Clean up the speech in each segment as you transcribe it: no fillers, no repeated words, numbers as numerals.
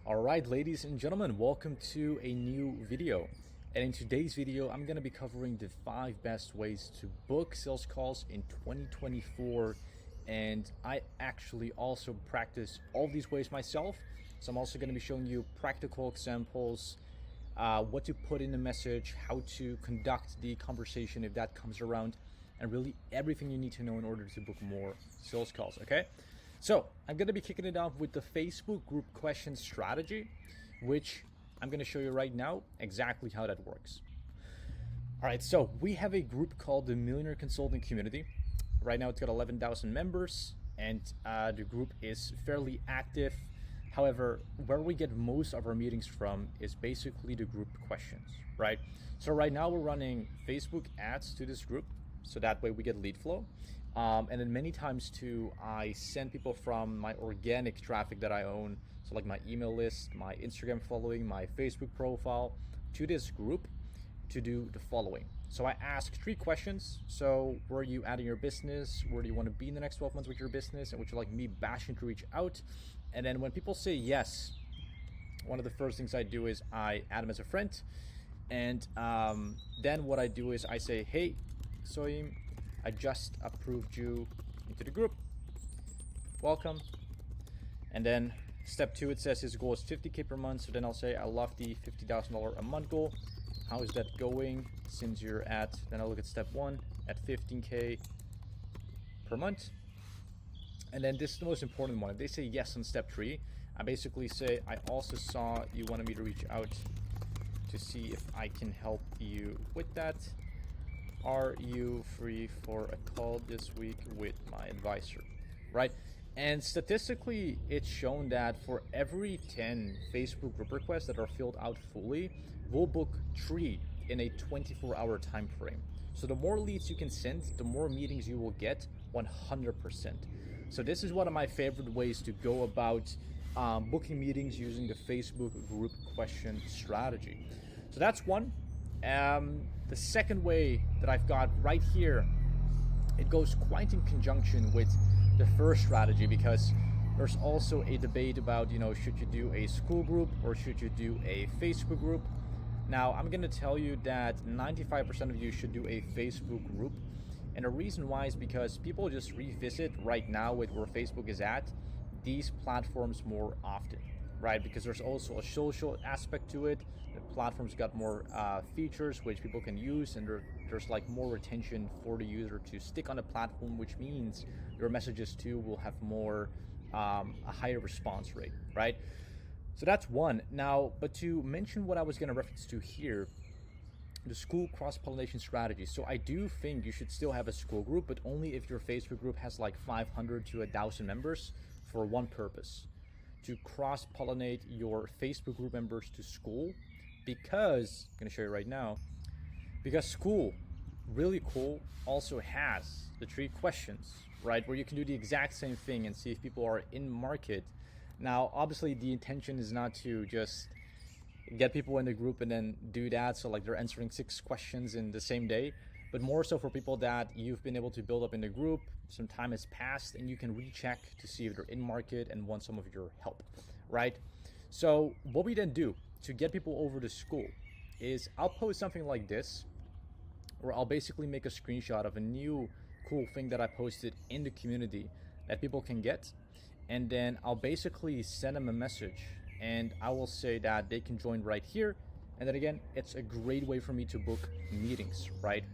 Alright, ladies and gentlemen, welcome to a new video. And in today's video, I'm going to be covering the 5 best ways to book sales calls in 2024. And I actually also practice all these ways myself. So I'm also going to be showing you practical examples, what to put in the message, how to conduct the conversation if that comes around, and really everything you need to know in order to book more sales calls, okay? So I'm going to be kicking it off with the Facebook group question strategy, which I'm going to show you right now exactly how that works. All right, so we have a group called the Millionaire Consulting Community. Right now it's got 11,000 members and the group is fairly active. However, where we get most of our meetings from is basically the group questions, right? So right now we're running Facebook ads to this group, so that way we get lead flow. And then many times too, I send people from my organic traffic that I own, so like my email list, my Instagram following, my Facebook profile, to this group to do the following. So I ask 3 questions. So where are you at in your business? Where do you want to be in the next 12 months with your business? And would you like me bashing to reach out? And then when people say yes, one of the first things I do is I add them as a friend. And then what I do is I say, hey, Soyim, I just approved you into the group. Welcome. And then step 2, it says his goal is 50K per month. So then I'll say, I love the $50,000 a month goal. How is that going since you're at, then I'll look at step 1 at 15K per month. And then this is the most important one. If they say yes on step 3, I basically say, I also saw you wanted me to reach out to see if I can help you with that. Are you free for a call this week with my advisor, right? And statistically, it's shown that for every 10 Facebook group requests that are filled out fully, we'll book 3 in a 24-hour time frame. So the more leads you can send, the more meetings you will get, 100%. So this is one of my favorite ways to go about booking meetings using the Facebook group question strategy. So that's one. The second way that I've got right here, it goes quite in conjunction with the first strategy, because there's also a debate about, should you do a school group or should you do a Facebook group? Now, I'm going to tell you that 95% of you should do a Facebook group. And the reason why is because people just revisit right now with where Facebook is at these platforms more often, right? Because there's also a social aspect to it. The platform's got more features which people can use, and there's like more retention for the user to stick on the platform, which means your messages too will have more a higher response rate, right? So that's one. Now, but to mention what I was going to reference to here, the school cross-pollination strategy. So I do think you should still have a school group, but only if your Facebook group has like 500 to 1,000 members, for one purpose: to cross-pollinate your Facebook group members to school. Because I'm going to show you right now, because school, really cool, also has the 3 questions, right, where you can do the exact same thing and see if people are in market. Now, obviously the intention is not to just get people in the group and then do that, so like they're answering 6 questions in the same day, but more so for people that you've been able to build up in the group, some time has passed, and you can recheck to see if they're in market and want some of your help, right? So what we then do to get people over to school is I'll post something like this, where I'll basically make a screenshot of a new cool thing that I posted in the community that people can get, and then I'll basically send them a message and I will say that they can join right here. And then again, it's a great way for me to book meetings, right?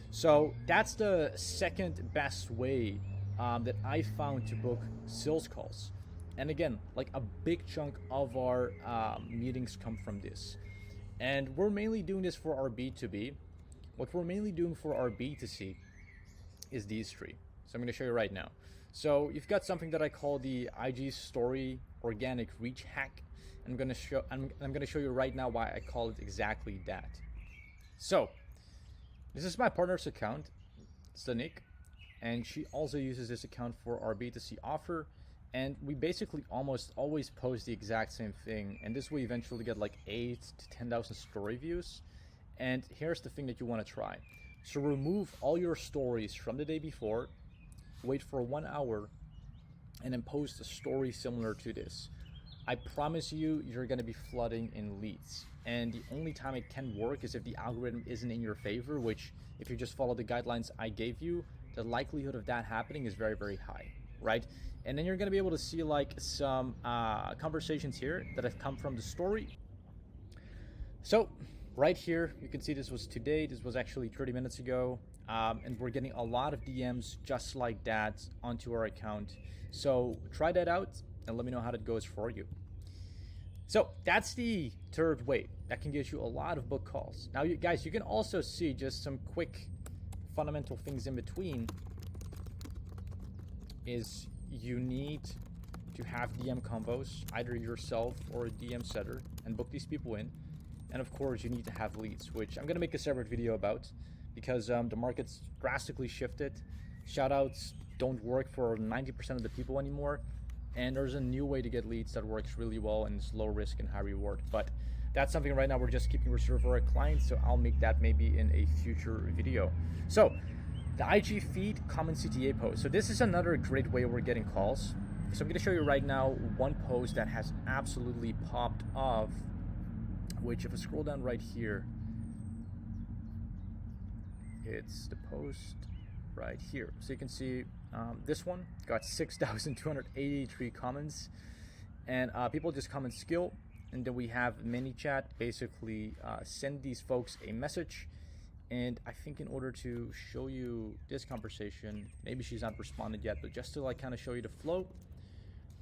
So that's the second best way that I found to book sales calls. And again, like a big chunk of our meetings come from this. And we're mainly doing this for our B2B. What we're mainly doing for our B2C is these 3. So I'm going to show you right now. So you've got something that I call the IG story organic reach hack. I'm going to show you right now why I call it exactly that. So this is my partner's account, Stanik, and she also uses this account for our B2C offer. And we basically almost always post the exact same thing, and this will eventually get like 8 to 10,000 story views. And here's the thing that you want to try. So remove all your stories from the day before, wait for 1 hour, and then post a story similar to this. I promise you, you're going to be flooding in leads. And the only time it can work is if the algorithm isn't in your favor, which if you just follow the guidelines I gave you, the likelihood of that happening is very, very high, right? And then you're going to be able to see like some conversations here that have come from the story. So right here, you can see this was today. This was actually 30 minutes ago. And we're getting a lot of DMs just like that onto our account. So try that out and let me know how that goes for you. So that's the third way that can get you a lot of book calls. Now, you guys, you can also see just some quick fundamental things in between is you need to have DM convos, either yourself or a DM setter, and book these people in. And of course, you need to have leads, which I'm going to make a separate video about because the market's drastically shifted. Shoutouts don't work for 90% of the people anymore. And there's a new way to get leads that works really well and is low risk and high reward. But that's something right now we're just keeping reserved for our clients, so I'll make that maybe in a future video. So the IG feed common CTA post. So this is another great way we're getting calls. So I'm going to show you right now one post that has absolutely popped off, which if I scroll down right here, it's the post right here. So you can see this one got 6,283 comments, and people just comment skill, and then we have mini chat, basically send these folks a message. And I think in order to show you this conversation, maybe she's not responded yet, but just to like kind of show you the flow,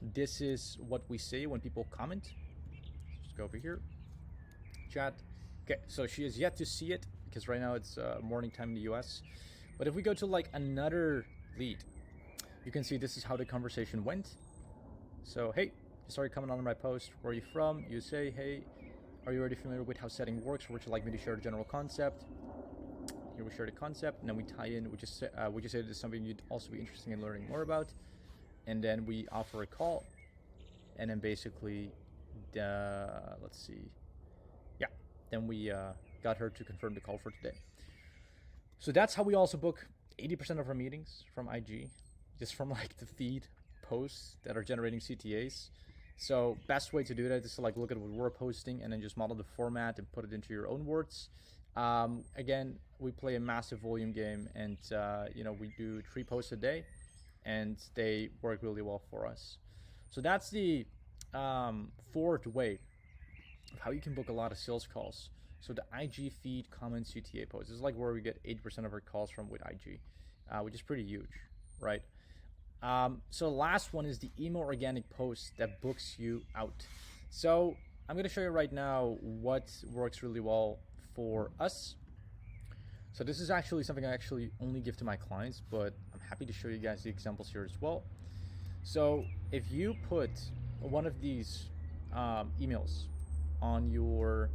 this is what we say when people comment. Just go over here, chat. Okay, so she has yet to see it because right now it's morning time in the US. But if we go to like another lead, you can see this is how the conversation went. So, hey, you started coming on my post. Where are you from? You say, hey, are you already familiar with how setting works? Or would you like me to share the general concept? Here we share the concept, and then we tie in. We just say this is something you'd also be interested in learning more about. And then we offer a call. And then basically, let's see. Yeah, then we got her to confirm the call for today. So that's how we also book 80% of our meetings from IG, just from like the feed posts that are generating CTAs. So best way to do that is to like look at what we're posting and then just model the format and put it into your own words. Again, we play a massive volume game, and we do 3 posts a day, and they work really well for us. So that's the fourth way of how you can book a lot of sales calls. So the IG feed comment CTA post is like where we get 80% of our calls from with IG, which is pretty huge, right? So the last one is the email organic post that books you out. So I'm going to show you right now what works really well for us. So this is actually something I actually only give to my clients, but I'm happy to show you guys the examples here as well. So if you put one of these emails on your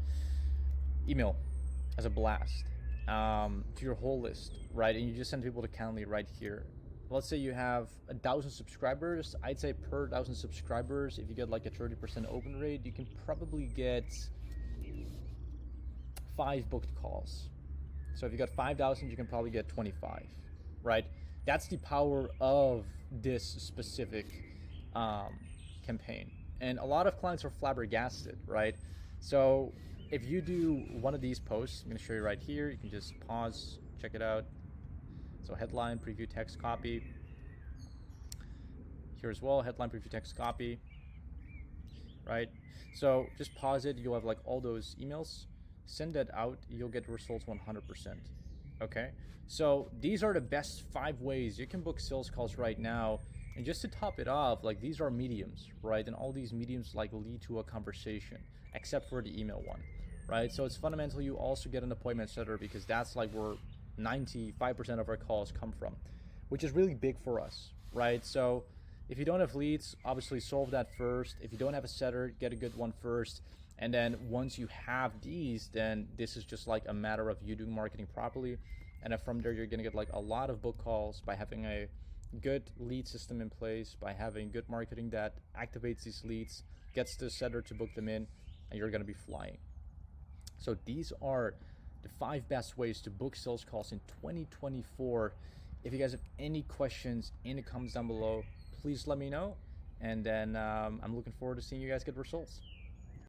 email as a blast to your whole list, right? And you just send people to Calendly right here. Let's say you have 1,000 subscribers. I'd say per 1,000 subscribers, if you get like a 30% open rate, you can probably get 5 booked calls. So if you got 5,000, you can probably get 25, right? That's the power of this specific campaign. And a lot of clients are flabbergasted, right? So if you do one of these posts, I'm going to show you right here. You can just pause, check it out. So headline, preview, text, copy. Here as well, headline, preview, text, copy. Right? So just pause it. You'll have like all those emails. Send that out. You'll get results 100%. Okay? So these are the best 5 ways you can book sales calls right now. And just to top it off, like these are mediums, right? And all these mediums like lead to a conversation, except for the email one, right? So it's fundamental you also get an appointment setter, because that's like where 95% of our calls come from, which is really big for us, right? So if you don't have leads, obviously solve that first. If you don't have a setter, get a good one first. And then once you have these, then this is just like a matter of you doing marketing properly. And then from there, you're gonna get like a lot of book calls by having a good lead system in place, by having good marketing that activates these leads, gets the setter to book them in, and you're gonna be flying. So these are the 5 best ways to book sales calls in 2024. If you guys have any questions in the comments down below, please let me know. and then I'm looking forward to seeing you guys get results.